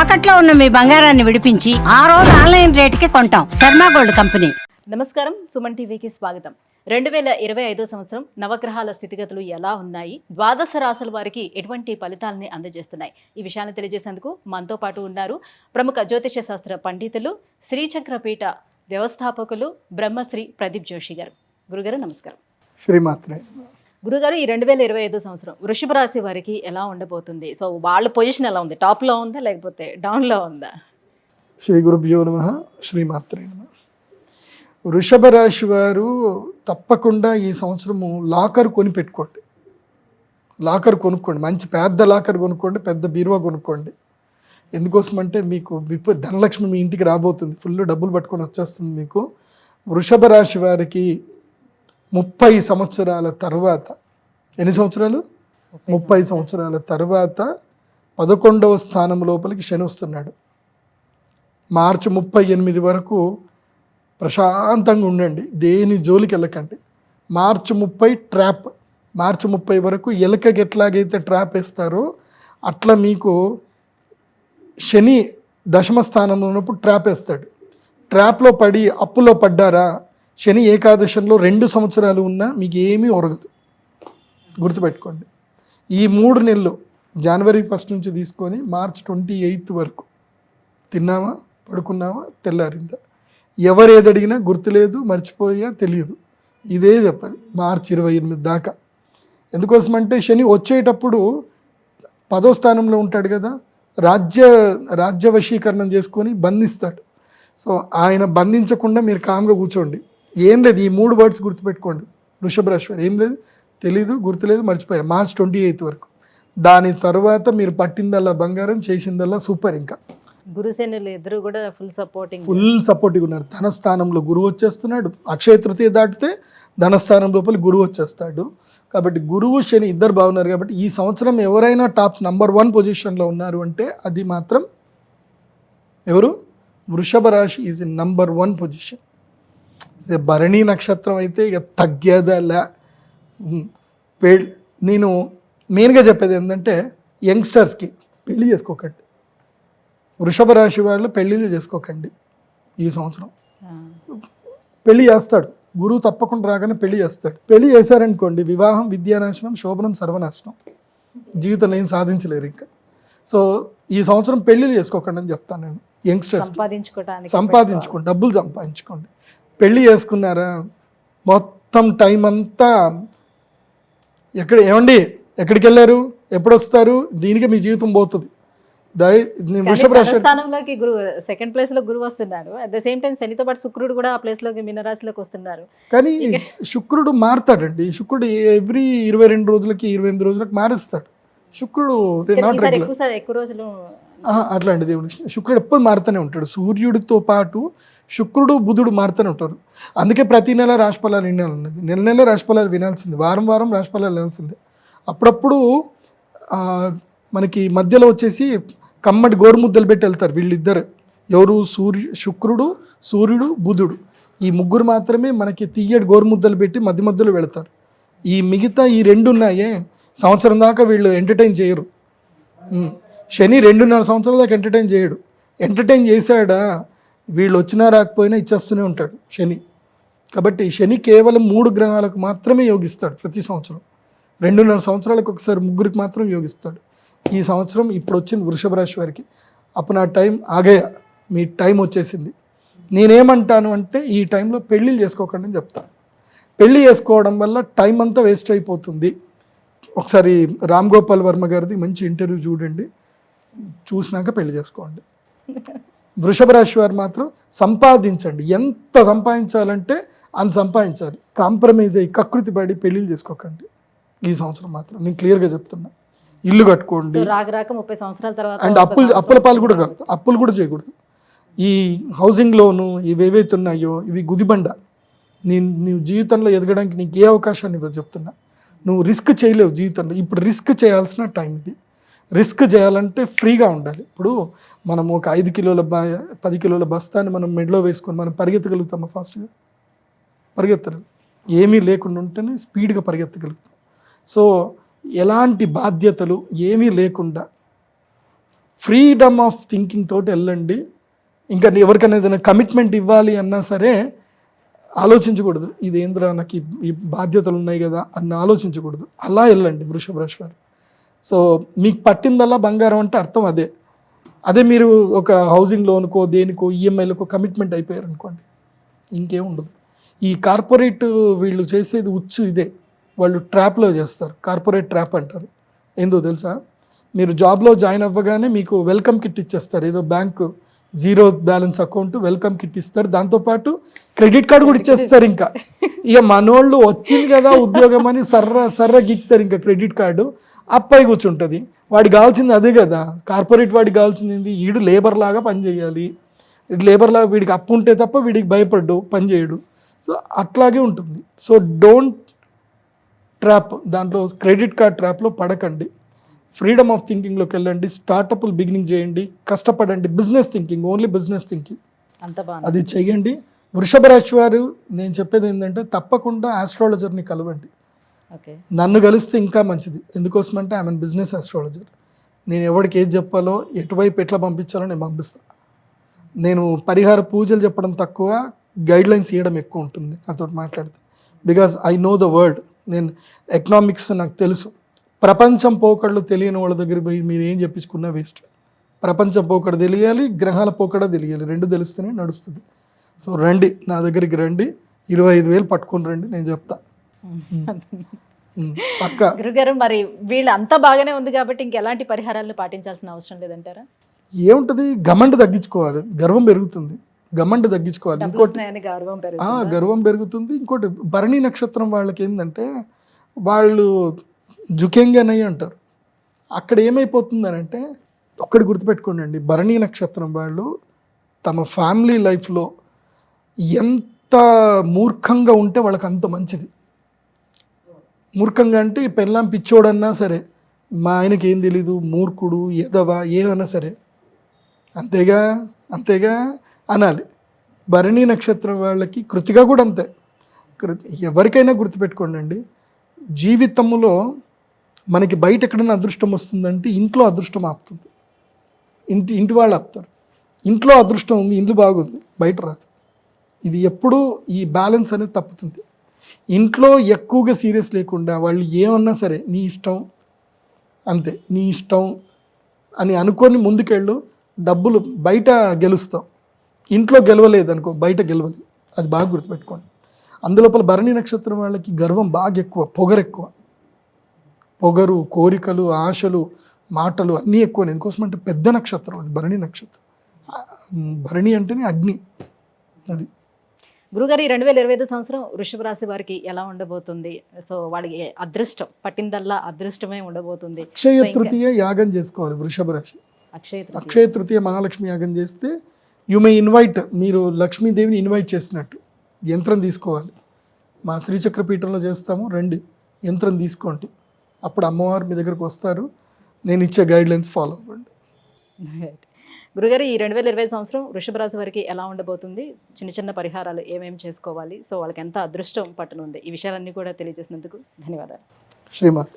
తాకట్లో ఉన్న మీ బంగారాన్ని విడిపించి ఆ రోజు ఆన్లైన్ రేటుకి కొంటాం. Sharma gold company. నమస్కారం, సుమన్ టీవీకి స్వాగతం. 2025 సంవత్సరం నవగ్రహాల స్థితిగతులు ఎలా ఉన్నాయి, ద్వాదశ రాశుల వారికి ఎటువంటి ఫలితాలని అందజేస్తున్నాయి, ఈ విషయాన్ని తెలియజేసేందుకు మనతో పాటు ఉన్నారు ప్రముఖ జ్యోతిష శాస్త్ర పండితులు, శ్రీచక్రపీఠ వ్యవస్థాపకులు బ్రహ్మశ్రీ ప్రదీప్ జోషి గారు. గురుగారు నమస్కారం. శ్రీమాత్రే. గురుగారు, ఈ 2025 సంవత్సరం వృషభ రాశి వారికి ఎలా ఉండబోతుంది? సో వాళ్ళ పొజిషన్ ఎలా ఉంది? టాప్లో ఉందా లేకపోతే డౌన్లో ఉందా? శ్రీ గురుభ్యో నమః. శ్రీమాత్రే నమః. వృషభ రాశి వారు తప్పకుండా ఈ సంవత్సరము లాకర్ కొని పెట్టుకోండి. లాకర్ కొనుక్కోండి, మంచి పెద్ద లాకర్ కొనుక్కోండి, పెద్ద బీరువా కొనుక్కోండి. ఎందుకోసం అంటే మీకు ధనలక్ష్మి మీ ఇంటికి రాబోతుంది, ఫుల్ డబ్బులు పట్టుకొని వచ్చేస్తుంది మీకు. వృషభ రాశి వారికి 30 సంవత్సరాల తర్వాత, ఎన్ని సంవత్సరాలు? 30 సంవత్సరాల తర్వాత 11వ స్థానం లోపలికి శని వస్తున్నాడు. మార్చి 38 వరకు ప్రశాంతంగా ఉండండి, దేని జోలికి వెళ్ళకండి. మార్చి 30 ట్రాప్. మార్చి 30 వరకు ఎలకకి ఎట్లాగైతే ట్రాప్ వేస్తారో అట్లా మీకు శని దశమ స్థానంలో ఉన్నప్పుడు ట్రాప్ వేస్తాడు. ట్రాప్లో పడి అప్పులో పడ్డారా, శని ఏకాదశంలో 2 సంవత్సరాలు ఉన్నా మీకు ఏమీ ఒరగదు, గుర్తుపెట్టుకోండి. ఈ 3 నెలలు జనవరి 1 నుంచి తీసుకొని మార్చ్ 28 వరకు తిన్నావా, పడుకున్నావా, తెల్లారిందా, ఎవరు ఏది అడిగినా గుర్తులేదు, మర్చిపోయా, తెలియదు, ఇదే చెప్పాలి మార్చి 28 దాకా. ఎందుకోసమంటే శని వచ్చేటప్పుడు 10వ స్థానంలో ఉంటాడు కదా, రాజ్య వశీకరణం చేసుకొని బంధిస్తాడు. సో ఆయన బంధించకుండా మీరు కామ్గా కూర్చోండి. ఏం లేదు, ఈ 3 వర్డ్స్ గుర్తుపెట్టుకోండి. వృషభ రాశి వారు ఏం లేదు, తెలీదు, గుర్తులేదు, మర్చిపోయా, మార్చ్ 28 వరకు. దాని తర్వాత మీరు పట్టిందల్లా బంగారం, చేసిందల్లా సూపర్. ఇంకా గురుసేనులు ఇద్దరు కూడా ఫుల్ సపోర్టింగ్ ఉన్నారు. ధనస్థానంలో గురువు వచ్చేస్తున్నాడు. అక్షయ తృతీయ దాటితే ధనస్థానం లోపల గురువు వచ్చేస్తాడు. కాబట్టి గురువు శని ఇద్దరు బాగున్నారు. కాబట్టి ఈ సంవత్సరం ఎవరైనా టాప్ నంబర్ 1 పొజిషన్లో ఉన్నారు అంటే అది మాత్రం ఎవరు? వృషభ రాశి is in number 1 position. Bharani నక్షత్రం అయితే ఇక తగ్గేదలా. నేను మెయిన్గా చెప్పేది ఏంటంటే యంగ్స్టర్స్కి పెళ్లి చేసుకోకండి. వృషభ రాశి వాళ్ళు పెళ్ళిళ్ళు చేసుకోకండి. ఈ సంవత్సరం పెళ్లి చేస్తాడు గురువు, తప్పకుండా రాగానే పెళ్లి చేస్తాడు. పెళ్లి చేశారనుకోండి, వివాహం విద్యానాశనం, శోభనం సర్వనాశనం, జీవితంలో ఏం సాధించలేరు ఇంకా. సో ఈ సంవత్సరం పెళ్ళిళ్ళు చేసుకోకండి అని చెప్తాను నేను యంగ్స్టర్స్. సంపాదించుకోండి, డబ్బులు సంపాదించుకోండి. పెళ్ళి చేసుకున్నారా, మొత్తం టైం అంతా ఎక్కడికి వెళ్ళారు, ఎప్పుడు వస్తారు, దీనికి మీ జీవితం పోతుంది. వృషభ రాశి స్థానంలోకి గురువు సెకండ్ ప్లేస్ లో గురువు వస్తున్నారు. అట్ ద సేమ్ టైం శనితో పాటు శుక్రుడు కూడా ఆ ప్లేస్ లోకి మీనరాశిలోకి వస్తున్నారు. కానీ శుక్రుడు మారుతాడండి. శుక్రుడు ఎవ్రీ 22 రోజులకి 28 రోజులకి మారుస్తాడు. శుక్రుడు ఎక్కువ రోజులు అట్లాంటిది. శుక్రుడు ఎప్పుడు మారుతూనే ఉంటాడు. సూర్యుడితో పాటు శుక్రుడు బుధుడు మారుతూనే ఉంటారు. అందుకే ప్రతి నెల రాశిఫలాలు వినాలన్నది. నెల రాశిఫలాలు వినాల్సింది, వారం రాశిఫలాలు వినాల్సిందే. అప్పుడప్పుడు మనకి మధ్యలో వచ్చేసి కమ్మటి గోరుముద్దలు పెట్టి వెళ్తారు వీళ్ళిద్దరు. ఎవరు? శుక్రుడు, సూర్యుడు, బుధుడు. ఈ 3 మాత్రమే మనకి తీయటి గోరుముద్దలు పెట్టి మధ్యలో వెళతారు. ఈ మిగతా ఈ 2 ఉన్నాయే, సంవత్సరం దాకా వీళ్ళు ఎంటర్టైన్ చేయరు. శని 2.5 సంవత్సరాల దాకా ఎంటర్టైన్ చేయడు. ఎంటర్టైన్ చేశాడా, వీళ్ళు వచ్చినా రాకపోయినా ఇచ్చేస్తూనే ఉంటాడు శని. కాబట్టి శని కేవలం 3 గ్రహాలకు మాత్రమే యోగిస్తాడు ప్రతి సంవత్సరం. 2.5 సంవత్సరాలకు ఒకసారి 3కి మాత్రం యోగిస్తాడు. ఈ సంవత్సరం ఇప్పుడు వచ్చింది వృషభ రాశి వారికి. అప్పుడు నా టైం ఆగయా, మీ టైం వచ్చేసింది. నేనేమంటాను అంటే ఈ టైంలో పెళ్ళిళ్ళు చేసుకోకండి అని చెప్తాను. పెళ్ళి చేసుకోవడం వల్ల టైం అంతా వేస్ట్ అయిపోతుంది. ఒకసారి రామ్ గోపాల్ వర్మ గారిది మంచి ఇంటర్వ్యూ చూడండి, చూసినాక పెళ్లి చేసుకోండి. వృషభ రాశి వారు మాత్రం సంపాదించండి. ఎంత సంపాదించాలంటే అంత సంపాదించాలి. కాంప్రమైజ్ అయ్యి కకృతి పడి పెళ్ళిళ్ళు చేసుకోకండి ఈ సంవత్సరం మాత్రం. నేను క్లియర్గా చెప్తున్నా. ఇల్లు కట్టుకోండి. 30 సంవత్సరాల తర్వాత అండ్ అప్పుల పాలు కూడా కాదు, అప్పులు కూడా చేయకూడదు. ఈ హౌసింగ్ లోను ఇవి ఏవైతే ఉన్నాయో ఇవి గుదిబండ. నీవు జీవితంలో ఎదగడానికి నీకు ఏ అవకాశాన్ని ఇవ్వదు చెప్తున్నా. నువ్వు రిస్క్ చేయలేవు జీవితంలో. ఇప్పుడు రిస్క్ చేయాల్సిన టైం ఇది. రిస్క్ చేయాలంటే ఫ్రీగా ఉండాలి. ఇప్పుడు మనం ఒక 5 కిలోల 10 కిలోల బస్తాన్ని మనం మెడలో వేసుకొని మనం పరిగెత్తగలుగుతామా? ఫాస్ట్గా పరిగెత్తలేదు. ఏమీ లేకుండా ఉంటేనే స్పీడ్గా పరిగెత్తగలుగుతాం. సో ఎలాంటి బాధ్యతలు ఏమీ లేకుండా ఫ్రీడమ్ ఆఫ్ థింకింగ్ తోటి వెళ్ళండి. ఇంకా ఎవరికైనా ఏదైనా కమిట్మెంట్ ఇవ్వాలి అన్నా సరే ఆలోచించకూడదు, ఇదేంద్రా నాకు ఈ బాధ్యతలు ఉన్నాయి కదా అన్న ఆలోచించకూడదు, అలా వెళ్ళండి వృషభ రాశి వారు. సో మీకు పట్టిందల్లా బంగారం అంటే అర్థం అదే మీరు ఒక హౌసింగ్ లోన్కో దేనికో ఈఎంఐలకో కమిట్మెంట్ అయిపోయారు అనుకోండి, ఇంకేం ఉండదు. ఈ కార్పొరేట్ వీళ్ళు చేసేది ఇదే, వాళ్ళు ట్రాప్లో చేస్తారు, కార్పొరేట్ ట్రాప్ అంటారు. ఏందో తెలుసా, మీరు జాబ్లో జాయిన్ అవ్వగానే మీకు వెల్కమ్ కిట్ ఇచ్చేస్తారు, ఏదో bank zero balance account welcome kit ఇస్తారు, దాంతోపాటు క్రెడిట్ కార్డు కూడా ఇచ్చేస్తారు. ఇంకా ఇక మనోళ్ళు వచ్చింది కదా ఉద్యోగం అని సర్ర గిక్తారు ఇంకా క్రెడిట్ కార్డు, అప్పై కూర్చుంటుంది. వాడికి కావాల్సింది అదే కదా, కార్పొరేట్ వాడికి కావాల్సింది ఏంది, వీడు లేబర్ లాగా పని చేయాలి, లేబర్ లాగా వీడికి అప్పు ఉంటే తప్ప వీడికి భయపడ్డు పని చేయడు. సో అట్లాగే ఉంటుంది. సో డోంట్ ట్రాప్, దాంట్లో క్రెడిట్ కార్డ్ ట్రాప్లో పడకండి. ఫ్రీడమ్ ఆఫ్ థింకింగ్లోకి వెళ్ళండి, స్టార్టప్లు బిగినింగ్ చేయండి, కష్టపడండి, business thinking, only business thinking అంత బాగా అది చెయ్యండి. వృషభ రాశి వారు నేను చెప్పేది ఏంటంటే తప్పకుండా ఆస్ట్రాలజర్ని కలవండి. ఓకే, నన్ను కలిస్తే ఇంకా మంచిది. ఎందుకోసమంటే ఐఎమ్ బిజినెస్ ఆస్ట్రాలజర్. నేను ఎవరికి ఏది చెప్పాలో ఎటువైపు ఎట్లా పంపించాలో నేను పంపిస్తాను. నేను పరిహార పూజలు చెప్పడం తక్కువ, గైడ్లైన్స్ ఇవ్వడం ఎక్కువ ఉంటుంది నాతో మాట్లాడితే. Because I know the world, నేను ఎకనామిక్స్ నాకు తెలుసు. ప్రపంచం పోకడలు తెలియని వాళ్ళ దగ్గర పోయి మీరు ఏం చెప్పించుకున్నా వేస్ట్. ప్రపంచం పోకడ తెలియాలి, గ్రహాల పోకడ తెలియాలి, రెండు తెలిస్తేనే నడుస్తుంది. సో రండి నా దగ్గరికి రండి, 25,000 పట్టుకొని రండి, నేను చెప్తా పక్కా. గురుగారు మరి వీళ్ళు అంతా బాగానే ఉంది కాబట్టి ఇంకెలాంటి పరిహారాలను పాటించాల్సిన అవసరం లేదంటారా? ఏముంటుంది, గమండి తగ్గించుకోవాలి, గర్వం పెరుగుతుంది, గమండి తగ్గించుకోవాలి. ఇంకోటి గర్వం పెరుగుతుంది. ఇంకోటి భరణి నక్షత్రం వాళ్ళకి ఏంటంటే వాళ్ళు జుకెంగనయ్య అంటారు. అక్కడ ఏమైపోతుందనంటే ఒక్కటి గుర్తుపెట్టుకోండి అండి, భరణి నక్షత్రం వాళ్ళు తమ ఫ్యామిలీ లైఫ్లో ఎంత మూర్ఖంగా ఉంటే వాళ్ళకి అంత మంచిది. మూర్ఖంగా అంటే పెళ్ళాం పిచ్చోడన్నా సరే, మా ఆయనకి ఏం తెలీదు, మూర్ఖుడు, ఎదవా, ఏమన్నా సరే అంతేగా అనాలి. భరణి నక్షత్రం వాళ్ళకి కృతిగా కూడా అంతే. ఎవరికైనా గుర్తుపెట్టుకోండి అండి, జీవితంలో మనకి బయట ఎక్కడైనా అదృష్టం వస్తుందంటే ఇంట్లో అదృష్టం ఆపుతుంది, ఇంటి వాళ్ళు ఆపుతారు. ఇంట్లో అదృష్టం ఉంది, ఇల్లు బాగుంది, బయట రాదు. ఇది ఎప్పుడూ ఈ బ్యాలెన్స్ అనేది తప్పుతుంది. ఇంట్లో ఎక్కువగా సీరియస్ లేకుండా వాళ్ళు ఏమన్నా సరే నీ ఇష్టం, అంతే నీ ఇష్టం అని అనుకొని ముందుకెళ్ళు, డబ్బులు బయట గెలుస్తావు. ఇంట్లో గెలవలేదు అనుకో, బయట గెలవలేదు. అది బాగా గుర్తుపెట్టుకోండి. అందులోపల భరణి నక్షత్రం వాళ్ళకి గర్వం బాగా ఎక్కువ, పొగరు, కోరికలు, ఆశలు, మాటలు అన్నీ ఎక్కువ. ఎందుకోసమంటే పెద్ద నక్షత్రం అది భరణి నక్షత్రం. భరణి అంటేనే అగ్ని. అది గురుగారు, ఈ 2025 సంవత్సరం వృషభ రాశి వారికి ఎలా ఉండబోతుంది? సో వాళ్ళకి అదృష్టం పట్టిందల్లా అదృష్టమే ఉండబోతుంది. అక్షయ తృతీయ యాగం చేసుకోవాలి వృషభ రాశి. అక్షయ తృతీయ మహాలక్ష్మి యాగం చేస్తే యు మే ఇన్వైట్, మీరు లక్ష్మీదేవిని ఇన్వైట్ చేసినట్టు. యంత్రం తీసుకోవాలి, మా శ్రీచక్రపీఠంలో చేస్తాము, రండి యంత్రం తీసుకోండి, అప్పుడు అమ్మవారు మీ దగ్గరకు వస్తారు. నేను ఇచ్చే గైడ్లైన్స్ ఫాలో అవ్వండి. గురుగారు, ఈ 2025 సంవత్సరం వృషభ రాశి వారికి ఎలా ఉండబోతుంది? చిన్న పరిహారాలు ఏమేమి చేసుకోవాలి? సో వాళ్ళకి ఎంత అదృష్టం పట్టనుంది? ఈ విషయాలన్నీ కూడా తెలియజేసినందుకు ధన్యవాదాలు. శ్రీమాత.